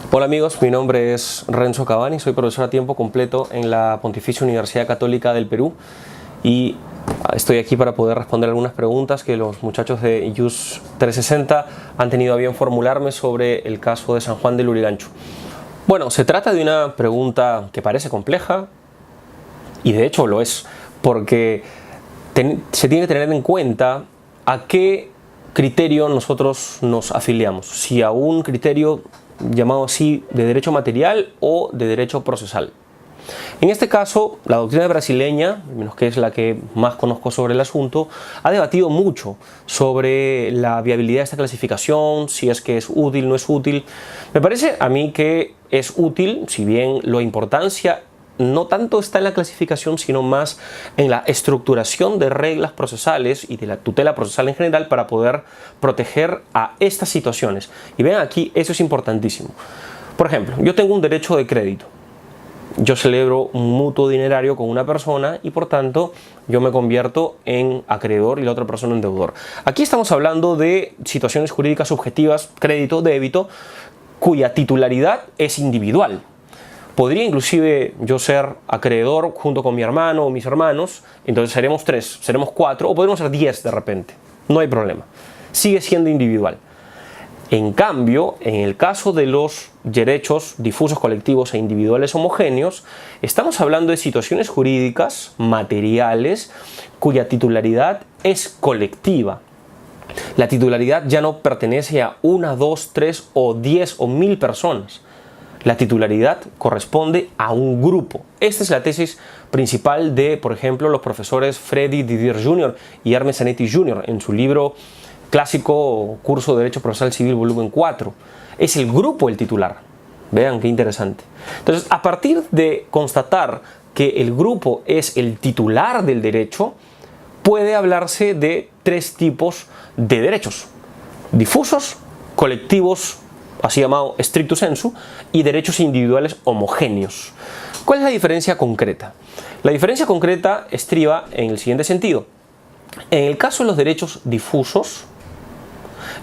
Hola amigos, mi nombre es Renzo Cavani, soy profesor a tiempo completo en la Pontificia Universidad Católica del Perú y estoy aquí para poder responder algunas preguntas que los muchachos de IUS 360 han tenido a bien formularme sobre el caso de San Juan de Lurigancho. Bueno, se trata de una pregunta que parece compleja y de hecho lo es, porque se tiene que tener en cuenta a qué criterio nosotros nos afiliamos, si a un criterio llamado así de derecho material o de derecho procesal. En este caso, la doctrina brasileña, al menos que es la que más conozco sobre el asunto, ha debatido mucho sobre la viabilidad de esta clasificación, si es que es útil o no es útil. Me parece a mí que es útil, si bien la importancia no tanto está en la clasificación, sino más en la estructuración de reglas procesales y de la tutela procesal en general para poder proteger a estas situaciones. Y vean aquí, eso es importantísimo. Por ejemplo, yo tengo un derecho de crédito. Yo celebro un mutuo dinerario con una persona y por tanto yo me convierto en acreedor y la otra persona en deudor. Aquí estamos hablando de situaciones jurídicas subjetivas, crédito, débito, cuya titularidad es individual. Podría inclusive yo ser acreedor junto con mi hermano o mis hermanos, entonces seremos 3, seremos 4 o podemos ser 10 de repente, no hay problema, sigue siendo individual. En cambio, en el caso de los derechos difusos, colectivos e individuales homogéneos, estamos hablando de situaciones jurídicas, materiales, cuya titularidad es colectiva. La titularidad ya no pertenece a 1, 2, 3 o 10 o 1000 personas. La titularidad corresponde a un grupo. Esta es la tesis principal de, por ejemplo, los profesores Freddy Didier Jr. y Hermes Zanetti Jr. en su libro clásico Curso de Derecho Procesal Civil volumen 4. Es el grupo el titular. Vean qué interesante. Entonces, a partir de constatar que el grupo es el titular del derecho, puede hablarse de 3 tipos de derechos: difusos, colectivos, así llamado stricto sensu, y derechos individuales homogéneos. ¿Cuál es la diferencia concreta? La diferencia concreta estriba en el siguiente sentido. En el caso de los derechos difusos,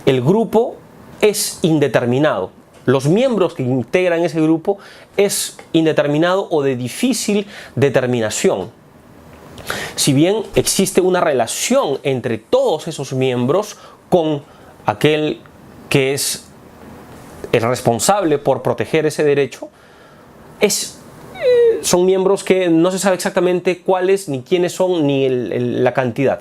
el grupo es indeterminado. Los miembros que integran ese grupo es indeterminado o de difícil determinación. Si bien existe una relación entre todos esos miembros con aquel que es el responsable por proteger ese derecho, son miembros que no se sabe exactamente cuáles, ni quiénes son, ni la cantidad.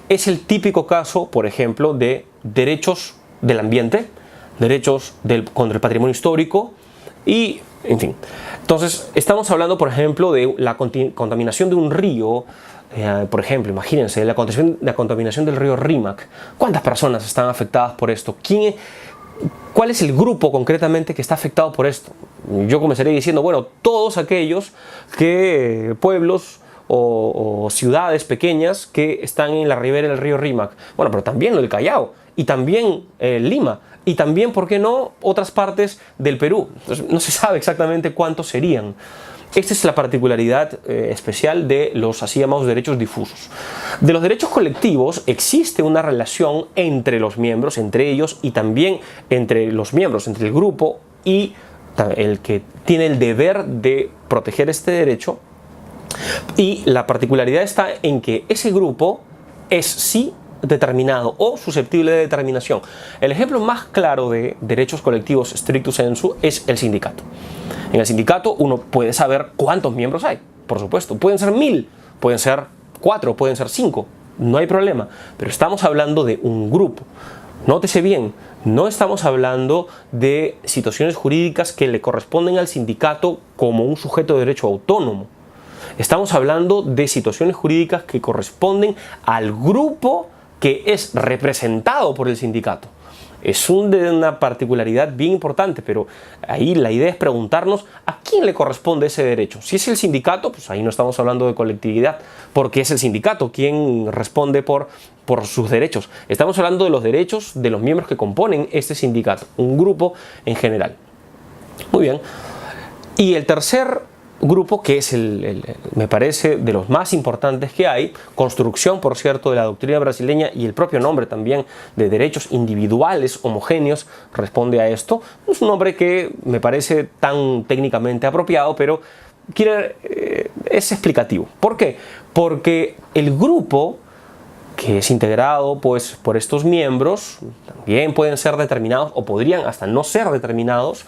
Es el típico caso, por ejemplo, de derechos del ambiente, derechos contra el patrimonio histórico y, en fin. Entonces, estamos hablando, por ejemplo, de la contaminación de un río. Por ejemplo, imagínense, la contaminación del río Rímac. ¿Cuántas personas están afectadas por esto? ¿Cuál es el grupo concretamente que está afectado por esto? Yo comenzaría diciendo, bueno, todos aquellos pueblos o ciudades pequeñas que están en la ribera del río Rímac. Bueno, pero también el Callao, y también Lima, y también, ¿por qué no?, otras partes del Perú. Entonces, no se sabe exactamente cuántos serían. Esta es la particularidad especial de los así llamados derechos difusos. De los derechos colectivos existe una relación entre los miembros, entre ellos, y también entre los miembros, entre el grupo y el que tiene el deber de proteger este derecho. Y la particularidad está en que ese grupo es sí determinado o susceptible de determinación. El ejemplo más claro de derechos colectivos stricto sensu es el sindicato. En el sindicato uno puede saber cuántos miembros hay, por supuesto. Pueden ser 1000, pueden ser 4, pueden ser 5, no hay problema. Pero estamos hablando de un grupo. Nótese bien, no estamos hablando de situaciones jurídicas que le corresponden al sindicato como un sujeto de derecho autónomo. Estamos hablando de situaciones jurídicas que corresponden al grupo que es representado por el sindicato. Es una particularidad bien importante, pero ahí la idea es preguntarnos a quién le corresponde ese derecho. Si es el sindicato, pues ahí no estamos hablando de colectividad, porque es el sindicato quien responde por sus derechos. Estamos hablando de los derechos de los miembros que componen este sindicato, un grupo en general. Muy bien. Y el tercer grupo que es me parece de los más importantes que hay, construcción por cierto de la doctrina brasileña, y el propio nombre también de derechos individuales homogéneos responde a esto. Es un nombre que me parece tan técnicamente apropiado, pero es explicativo. ¿Por qué? Porque el grupo, que es integrado pues por estos miembros, también pueden ser determinados o podrían hasta no ser determinados,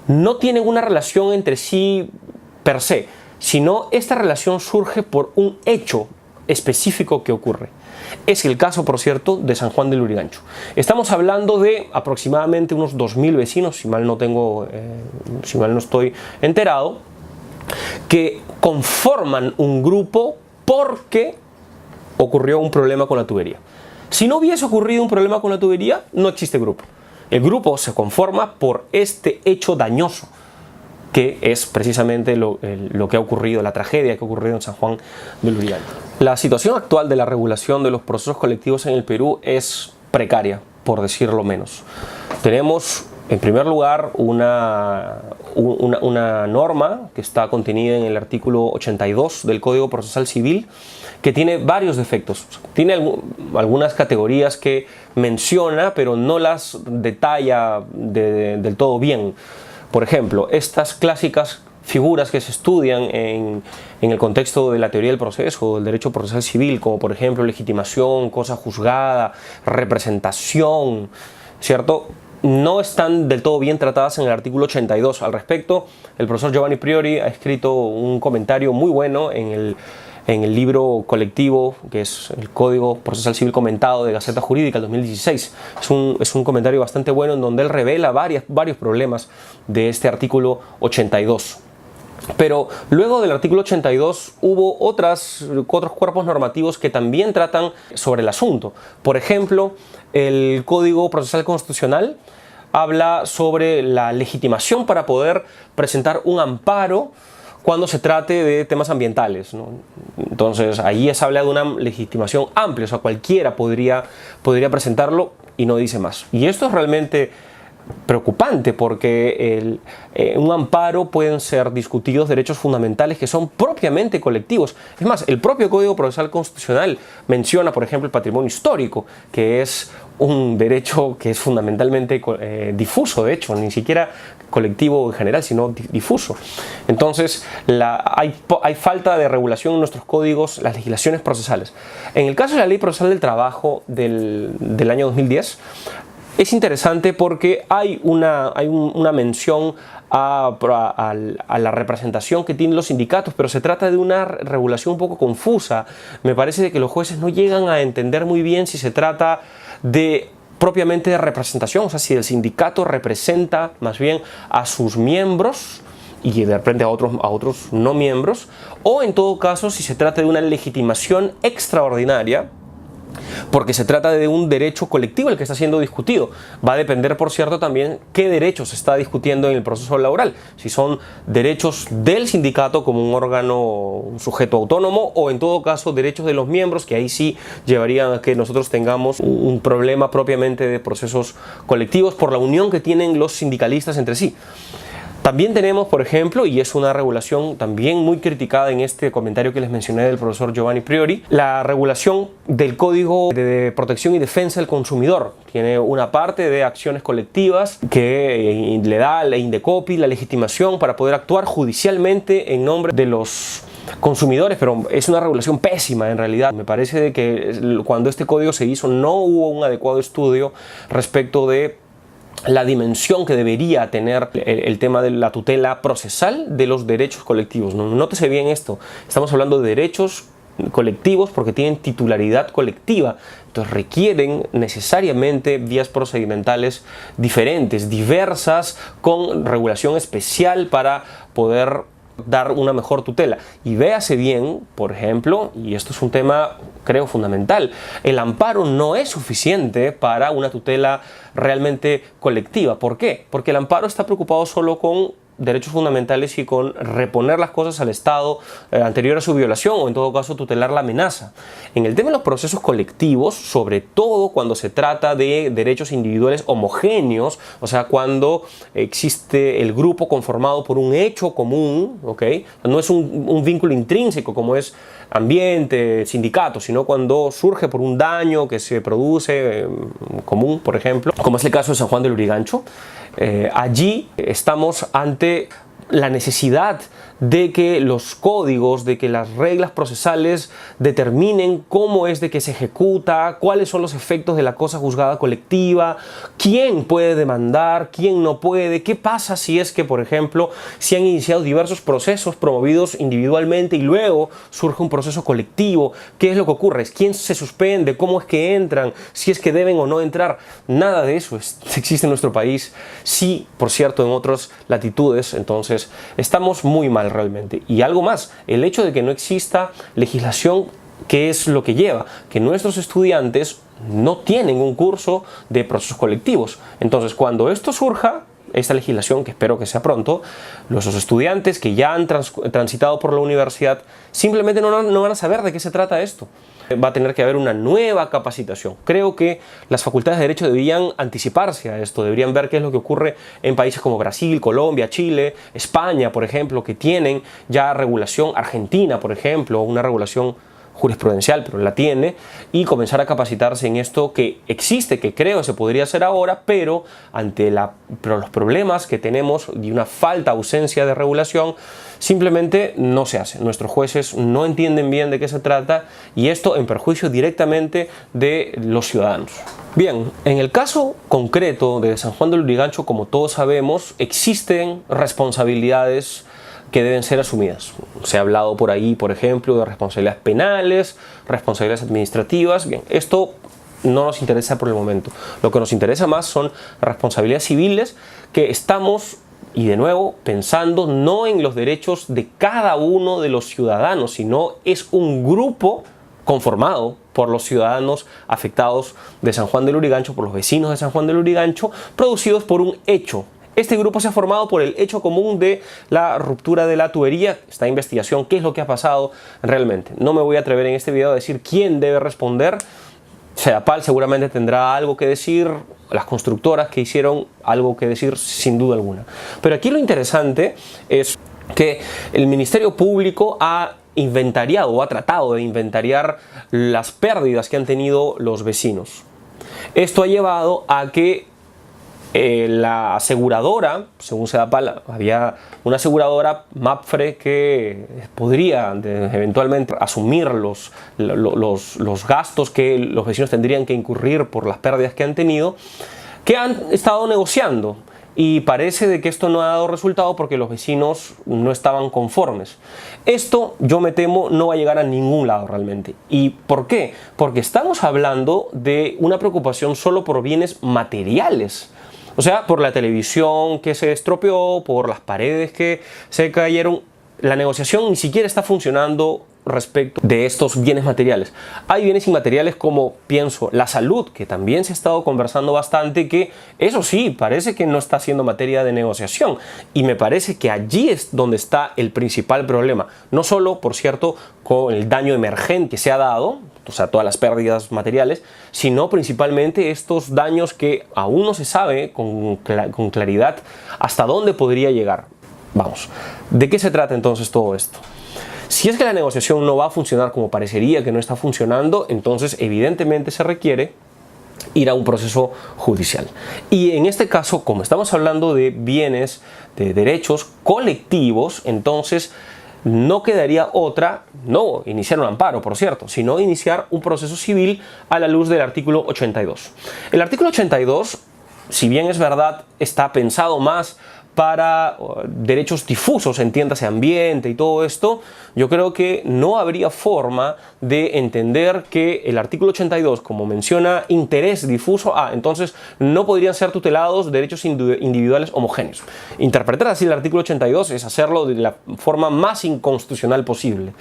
no tienen una relación entre sí per se, sino esta relación surge por un hecho específico que ocurre. Es el caso, por cierto, de San Juan del Lurigancho. Estamos hablando de aproximadamente unos 2000 vecinos, si mal no estoy enterado, que conforman un grupo porque ocurrió un problema con la tubería. Si no hubiese ocurrido un problema con la tubería, no existe grupo. El grupo se conforma por este hecho dañoso, que es precisamente lo que ha ocurrido, la tragedia que ha ocurrido en San Juan del Lurigancho. La situación actual de la regulación de los procesos colectivos en el Perú es precaria, por decirlo menos. Tenemos, en primer lugar, una norma que está contenida en el artículo 82 del Código Procesal Civil, que tiene varios defectos. Tiene algunas categorías que menciona, pero no las detalla del todo bien. Por ejemplo, estas clásicas figuras que se estudian en el contexto de la teoría del proceso, del derecho procesal civil, como por ejemplo legitimación, cosa juzgada, representación, ¿cierto?, no están del todo bien tratadas en el artículo 82. Al respecto, el profesor Giovanni Priori ha escrito un comentario muy bueno en el libro colectivo, que es el Código Procesal Civil Comentado de Gaceta Jurídica del 2016. Es un comentario bastante bueno en donde él revela varios problemas de este artículo 82. Pero luego del artículo 82 hubo otros cuerpos normativos que también tratan sobre el asunto. Por ejemplo, el Código Procesal Constitucional habla sobre la legitimación para poder presentar un amparo cuando se trate de temas ambientales, ¿no? Entonces ahí se habla de una legitimación amplia, o sea, cualquiera podría presentarlo y no dice más. Y esto es realmente preocupante porque un amparo pueden ser discutidos derechos fundamentales que son propiamente colectivos. Es más, el propio Código Procesal Constitucional menciona, por ejemplo, el patrimonio histórico, que es un derecho que es fundamentalmente difuso, de hecho, ni siquiera colectivo en general, sino difuso. Entonces, hay falta de regulación en nuestros códigos, las legislaciones procesales. En el caso de la Ley Procesal del Trabajo del año 2010, es interesante porque hay una mención a la representación que tienen los sindicatos, pero se trata de una regulación un poco confusa. Me parece que los jueces no llegan a entender muy bien si se trata propiamente de representación, o sea, si el sindicato representa más bien a sus miembros y de repente a otros no miembros, o en todo caso si se trata de una legitimación extraordinaria, porque se trata de un derecho colectivo el que está siendo discutido. Va a depender, por cierto, también qué derechos se está discutiendo en el proceso laboral. Si son derechos del sindicato como un órgano, un sujeto autónomo, o en todo caso derechos de los miembros, que ahí sí llevarían a que nosotros tengamos un problema propiamente de procesos colectivos por la unión que tienen los sindicalistas entre sí. También tenemos, por ejemplo, y es una regulación también muy criticada en este comentario que les mencioné del profesor Giovanni Priori, la regulación del Código de Protección y Defensa del Consumidor. Tiene una parte de acciones colectivas que le da la Indecopi, la legitimación para poder actuar judicialmente en nombre de los consumidores, pero es una regulación pésima en realidad. Me parece que cuando este código se hizo no hubo un adecuado estudio respecto de la dimensión que debería tener el tema de la tutela procesal de los derechos colectivos. Nótese bien esto, estamos hablando de derechos colectivos porque tienen titularidad colectiva, entonces requieren necesariamente vías procedimentales diferentes, diversas, con regulación especial para poder dar una mejor tutela. Y véase bien, por ejemplo, y esto es un tema creo fundamental, el amparo no es suficiente para una tutela realmente colectiva. ¿Por qué? Porque el amparo está preocupado solo con derechos fundamentales y con reponer las cosas al estado anterior a su violación, o en todo caso tutelar la amenaza. En el tema de los procesos colectivos, sobre todo cuando se trata de derechos individuales homogéneos, o sea, cuando existe el grupo conformado por un hecho común, ¿ok? No es un vínculo intrínseco como es ambiente, sindicato, sino cuando surge por un daño que se produce común, por ejemplo, como es el caso de San Juan del Lurigancho. Allí estamos ante la necesidad de que los códigos, de que las reglas procesales determinen cómo es de que se ejecuta, cuáles son los efectos de la cosa juzgada colectiva, quién puede demandar, quién no puede, qué pasa si es que, por ejemplo, se han iniciado diversos procesos promovidos individualmente y luego surge un proceso colectivo, qué es lo que ocurre, quién se suspende, cómo es que entran, si es que deben o no entrar. Nada de eso existe en nuestro país. Sí, por cierto, en otras latitudes. Entonces estamos muy mal realmente. Y algo más, el hecho de que no exista legislación, ¿qué es lo que lleva? Que nuestros estudiantes no tienen un curso de procesos colectivos. Entonces, cuando esto surja, esta legislación, que espero que sea pronto, los estudiantes que ya han transitado por la universidad simplemente no van a saber de qué se trata esto. Va a tener que haber una nueva capacitación. Creo que las facultades de Derecho deberían anticiparse a esto, deberían ver qué es lo que ocurre en países como Brasil, Colombia, Chile, España, por ejemplo, que tienen ya regulación, Argentina, por ejemplo, una regulación jurisprudencial, pero la tiene, y comenzar a capacitarse en esto que existe, que creo se podría hacer ahora, pero ante los problemas que tenemos de una falta, ausencia de regulación, simplemente no se hace. Nuestros jueces no entienden bien de qué se trata y esto en perjuicio directamente de los ciudadanos. Bien, en el caso concreto de San Juan del Lurigancho, como todos sabemos, existen responsabilidades que deben ser asumidas. Se ha hablado por ahí, por ejemplo, de responsabilidades penales, responsabilidades administrativas. Bien, esto no nos interesa por el momento. Lo que nos interesa más son responsabilidades civiles, que estamos, y de nuevo, pensando no en los derechos de cada uno de los ciudadanos, sino es un grupo conformado por los ciudadanos afectados de San Juan del Lurigancho, por los vecinos de San Juan del Lurigancho, producidos por un hecho. Este grupo se ha formado por el hecho común de la ruptura de la tubería. Esta investigación, qué es lo que ha pasado realmente. No me voy a atrever en este video a decir quién debe responder. Sedapal seguramente tendrá algo que decir, las constructoras que hicieron algo que decir sin duda alguna. Pero aquí lo interesante es que el Ministerio Público ha inventariado o ha tratado de inventariar las pérdidas que han tenido los vecinos. Esto ha llevado a que la aseguradora, según Sedapal, había una aseguradora, Mapfre, que podría eventualmente asumir los gastos que los vecinos tendrían que incurrir por las pérdidas que han tenido, que han estado negociando. Y parece de que esto no ha dado resultado porque los vecinos no estaban conformes. Esto, yo me temo, no va a llegar a ningún lado realmente. ¿Y por qué? Porque estamos hablando de una preocupación solo por bienes materiales. O sea, por la televisión que se estropeó, por las paredes que se cayeron. La negociación ni siquiera está funcionando respecto de estos bienes materiales. Hay bienes inmateriales como, pienso, la salud, que también se ha estado conversando bastante, que eso sí, parece que no está siendo materia de negociación. Y me parece que allí es donde está el principal problema. No solo, por cierto, con el daño emergente que se ha dado, o sea, todas las pérdidas materiales, sino principalmente estos daños que aún no se sabe con claridad hasta dónde podría llegar. Vamos, ¿de qué se trata entonces todo esto? Si es que la negociación no va a funcionar como parecería que no está funcionando, entonces evidentemente se requiere ir a un proceso judicial. Y en este caso, como estamos hablando de bienes, de derechos colectivos, entonces no quedaría otra, no iniciar un amparo, por cierto, sino iniciar un proceso civil a la luz del artículo 82. El artículo 82, si bien es verdad, está pensado más para derechos difusos, entiéndase ambiente y todo esto, yo creo que no habría forma de entender que el artículo 82, como menciona interés difuso, entonces no podrían ser tutelados derechos individuales homogéneos. Interpretar así el artículo 82 es hacerlo de la forma más inconstitucional posible.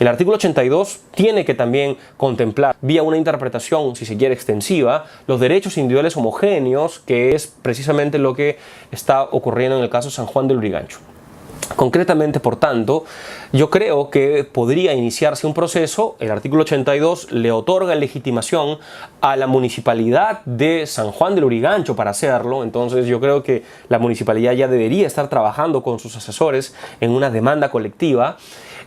El artículo 82 tiene que también contemplar, vía una interpretación, si se quiere, extensiva, los derechos individuales homogéneos, que es precisamente lo que está ocurriendo en en el caso San Juan del Lurigancho. Concretamente, por tanto, yo creo que podría iniciarse un proceso. El artículo 82 le otorga legitimación a la municipalidad de San Juan del Lurigancho para hacerlo. Entonces yo creo que la municipalidad ya debería estar trabajando con sus asesores en una demanda colectiva,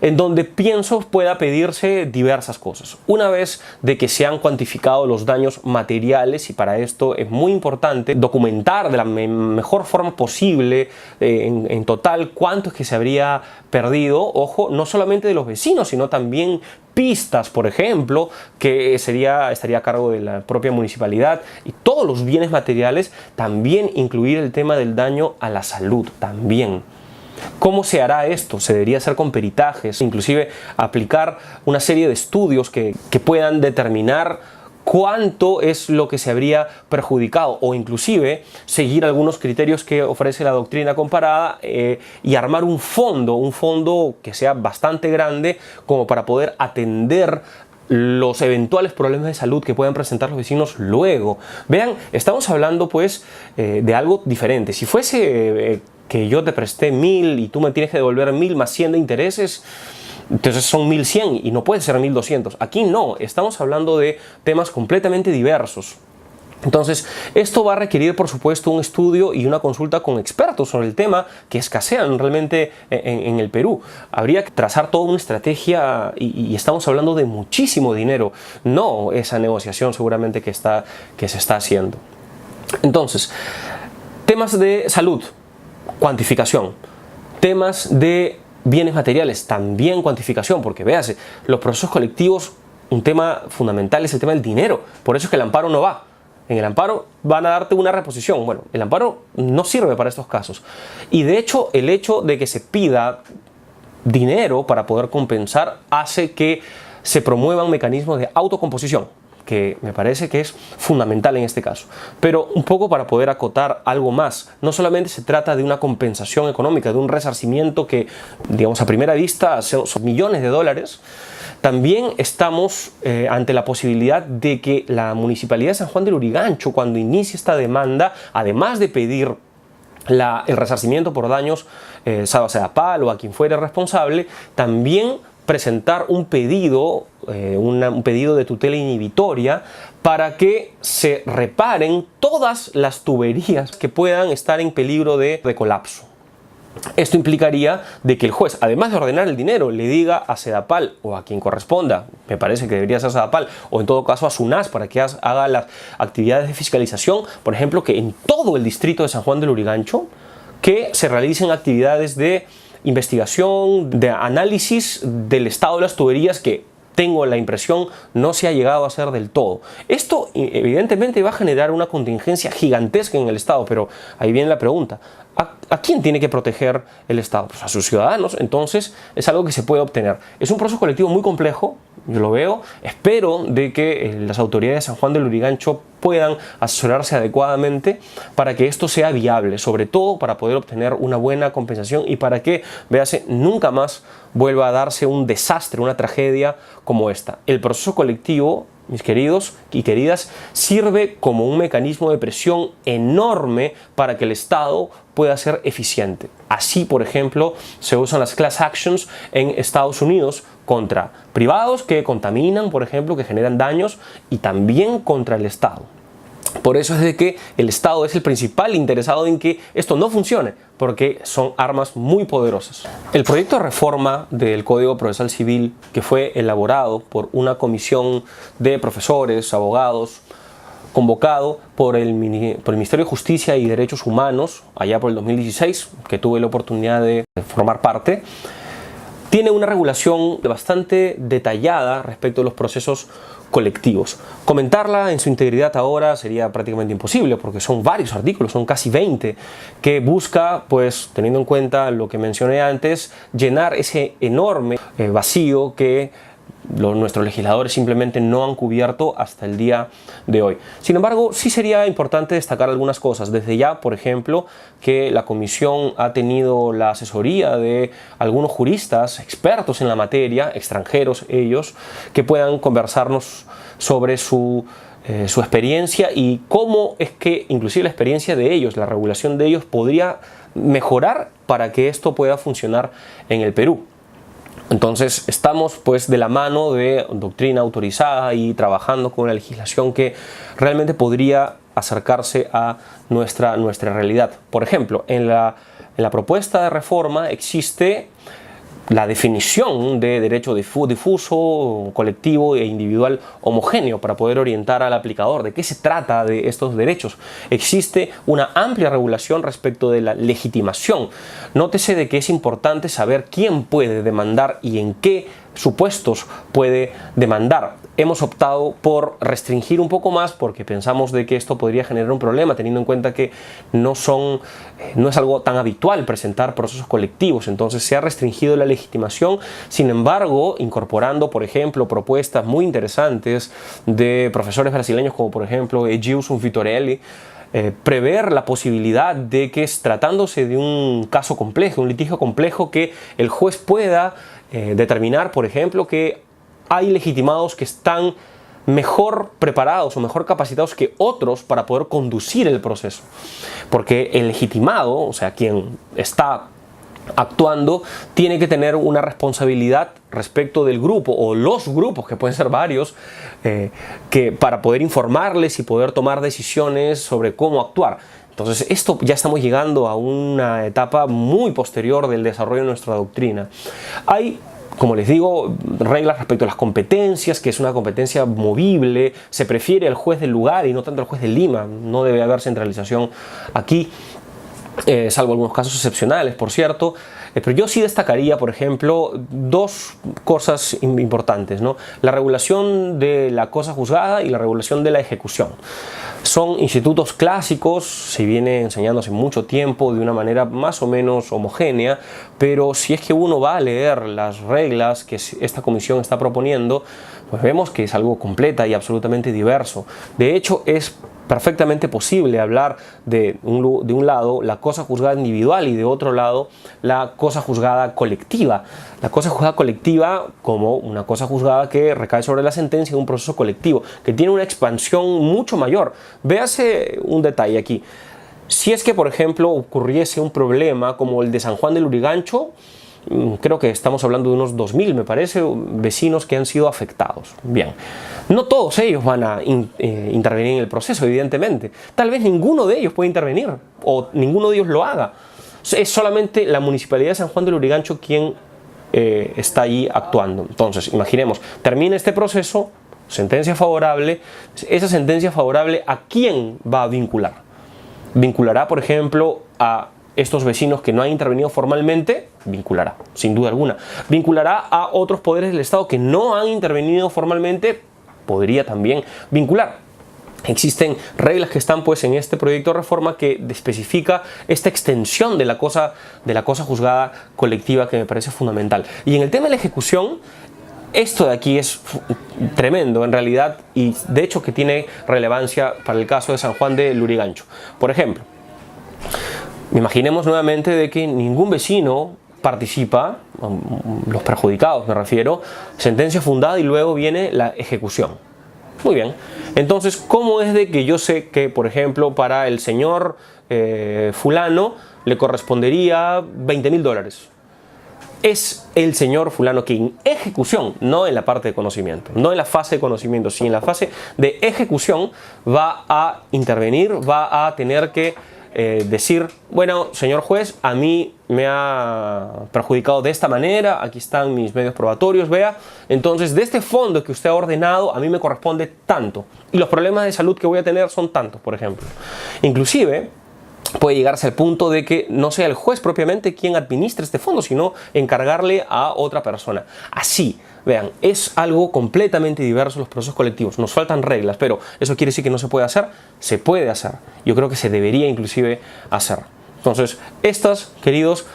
en donde pienso pueda pedirse diversas cosas. Una vez de que se han cuantificado los daños materiales, y para esto es muy importante documentar de la mejor forma posible en total cuánto es que se habría perdido, ojo, no solamente de los vecinos, sino también pistas, por ejemplo, que estaría a cargo de la propia municipalidad, y todos los bienes materiales, también incluir el tema del daño a la salud también. ¿Cómo se hará esto? Se debería hacer con peritajes, inclusive aplicar una serie de estudios que puedan determinar cuánto es lo que se habría perjudicado, o inclusive seguir algunos criterios que ofrece la doctrina comparada y armar un fondo que sea bastante grande como para poder atender los eventuales problemas de salud que puedan presentar los vecinos luego. Vean, estamos hablando pues de algo diferente. Si fuese que yo te presté 1000 y tú me tienes que devolver 1000 más 100 de intereses, entonces son 1100 y no puede ser 1200. Aquí no, estamos hablando de temas completamente diversos. Entonces, esto va a requerir, por supuesto, un estudio y una consulta con expertos sobre el tema, que escasean realmente en el Perú. Habría que trazar toda una estrategia y estamos hablando de muchísimo dinero, no esa negociación seguramente que se está haciendo. Entonces, temas de salud, cuantificación. Temas de bienes materiales, también cuantificación, porque véase, los procesos colectivos, un tema fundamental es el tema del dinero. Por eso es que el amparo no va. En el amparo van a darte una reposición. Bueno, el amparo no sirve para estos casos. Y de hecho, el hecho de que se pida dinero para poder compensar hace que se promuevan mecanismos de autocomposición, que me parece que es fundamental en este caso. Pero un poco para poder acotar algo más, no solamente se trata de una compensación económica, de un resarcimiento que, digamos, a primera vista son millones de dólares. También estamos ante la posibilidad de que la Municipalidad de San Juan del Lurigancho, cuando inicie esta demanda, además de pedir el resarcimiento por daños a Sedapal o a quien fuera responsable, también presentar un pedido de tutela inhibitoria para que se reparen todas las tuberías que puedan estar en peligro de colapso. Esto implicaría de que el juez, además de ordenar el dinero, le diga a Sedapal o a quien corresponda, me parece que debería ser Sedapal, o en todo caso a SUNAS para que haga las actividades de fiscalización, por ejemplo, que en todo el distrito de San Juan del Lurigancho, que se realicen actividades de investigación, de análisis del estado de las tuberías, que tengo la impresión no se ha llegado a hacer del todo. Esto evidentemente va a generar una contingencia gigantesca en el Estado, pero ahí viene la pregunta: ¿a quién tiene que proteger el Estado? Pues a sus ciudadanos. Entonces es algo que se puede obtener. Es un proceso colectivo muy complejo, yo lo veo. Espero de que las autoridades de San Juan del Lurigancho puedan asesorarse adecuadamente para que esto sea viable, sobre todo para poder obtener una buena compensación y para que, véase, nunca más vuelva a darse un desastre, una tragedia como esta. El proceso colectivo, mis queridos y queridas, sirve como un mecanismo de presión enorme para que el Estado pueda ser eficiente. Así, por ejemplo, se usan las class actions en Estados Unidos contra privados que contaminan, por ejemplo, que generan daños, y también contra el Estado. Por eso es de que el Estado es el principal interesado en que esto no funcione, porque son armas muy poderosas. El proyecto de reforma del Código Procesal Civil, que fue elaborado por una comisión de profesores, abogados, convocado por el Ministerio de Justicia y Derechos Humanos, allá por el 2016, que tuve la oportunidad de formar parte, tiene una regulación bastante detallada respecto a los procesos colectivos. Comentarla en su integridad ahora sería prácticamente imposible, porque son varios artículos, son casi 20, que busca, pues, teniendo en cuenta lo que mencioné antes, llenar ese enorme vacío que nuestros legisladores simplemente no han cubierto hasta el día de hoy. Sin embargo, sí sería importante destacar algunas cosas. Desde ya, por ejemplo, que la comisión ha tenido la asesoría de algunos juristas expertos en la materia, extranjeros ellos, que puedan conversarnos sobre su su experiencia y cómo es que inclusive la experiencia de ellos, la regulación de ellos podría mejorar para que esto pueda funcionar en el Perú. Entonces estamos pues de la mano de doctrina autorizada y trabajando con una legislación que realmente podría acercarse a nuestra realidad. Por ejemplo, en la propuesta de reforma existe la definición de derecho difuso, colectivo e individual homogéneo para poder orientar al aplicador de qué se trata de estos derechos. Existe una amplia regulación respecto de la legitimación. Nótese de que es importante saber quién puede demandar y en qué supuestos puede demandar. Hemos optado por restringir un poco más porque pensamos de que esto podría generar un problema, teniendo en cuenta que no es algo tan habitual presentar procesos colectivos. Entonces se ha restringido la legitimación, sin embargo incorporando por ejemplo propuestas muy interesantes de profesores brasileños como por ejemplo Gilson Vitorelli, prever la posibilidad de que tratándose de un caso complejo, un litigio complejo, que el juez pueda determinar por ejemplo que hay legitimados que están mejor preparados o mejor capacitados que otros para poder conducir el proceso. Porque el legitimado, o sea, quien está actuando, tiene que tener una responsabilidad respecto del grupo o los grupos, que pueden ser varios, que para poder informarles y poder tomar decisiones sobre cómo actuar. Entonces esto ya estamos llegando a una etapa muy posterior del desarrollo de nuestra doctrina. Hay, como les digo, reglas respecto a las competencias, que es una competencia movible, se prefiere al juez del lugar y no tanto al juez de Lima, no debe haber centralización aquí, salvo algunos casos excepcionales, por cierto. Pero yo sí destacaría, por ejemplo, dos cosas importantes, ¿no? La regulación de la cosa juzgada y la regulación de la ejecución. Son institutos clásicos, se viene enseñando hace mucho tiempo de una manera más o menos homogénea, pero si es que uno va a leer las reglas que esta comisión está proponiendo, pues vemos que es algo completa y absolutamente diverso. De hecho, es perfectamente posible hablar de un lado la cosa juzgada individual y de otro lado la cosa juzgada colectiva. La cosa juzgada colectiva como una cosa juzgada que recae sobre la sentencia de un proceso colectivo, que tiene una expansión mucho mayor. Véase un detalle aquí. Si es que, por ejemplo, ocurriese un problema como el de San Juan del Lurigancho, creo que estamos hablando de unos 2000, me parece, vecinos que han sido afectados. Bien, no todos ellos van a intervenir en el proceso, evidentemente. Tal vez ninguno de ellos puede intervenir o ninguno de ellos lo haga. Es solamente la Municipalidad de San Juan del Lurigancho quien está allí actuando. Entonces, imaginemos, termina este proceso, sentencia favorable. Esa sentencia favorable, ¿a quién va a vincular? Vinculará, por ejemplo, a estos vecinos que no han intervenido formalmente, vinculará, sin duda alguna. Vinculará a otros poderes del Estado que no han intervenido formalmente, podría también vincular. Existen reglas que están pues en este proyecto de reforma que especifica esta extensión de la cosa juzgada colectiva, que me parece fundamental. Y en el tema de la ejecución, esto de aquí es tremendo en realidad, y de hecho que tiene relevancia para el caso de San Juan de Lurigancho. Por ejemplo, imaginemos nuevamente de que ningún vecino participa, los perjudicados me refiero, sentencia fundada y luego viene la ejecución. Muy bien, entonces, ¿cómo es de que yo sé que, por ejemplo, para el señor fulano le correspondería $20.000? Es el señor fulano que en ejecución, no en la parte de conocimiento, no en la fase de conocimiento, sino en la fase de ejecución, va a intervenir, va a tener que decir, bueno, señor juez, a mí me ha perjudicado de esta manera, aquí están mis medios probatorios, vea, entonces de este fondo que usted ha ordenado, a mí me corresponde tanto, y los problemas de salud que voy a tener son tantos, por ejemplo. Inclusive puede llegarse al punto de que no sea el juez propiamente quien administre este fondo, sino encargarle a otra persona. Así, vean, es algo completamente diverso los procesos colectivos. Nos faltan reglas, pero ¿eso quiere decir que no se puede hacer? Se puede hacer. Yo creo que se debería inclusive hacer. Entonces, estas, queridos,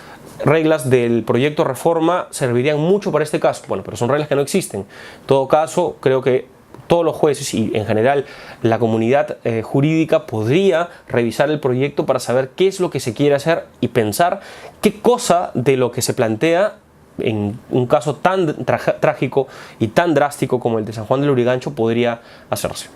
reglas del proyecto reforma servirían mucho para este caso. Bueno, pero son reglas que no existen. En todo caso, creo que todos los jueces y en general la comunidad jurídica podría revisar el proyecto para saber qué es lo que se quiere hacer y pensar qué cosa de lo que se plantea en un caso tan trágico y tan drástico como el de San Juan del Lurigancho podría hacerse.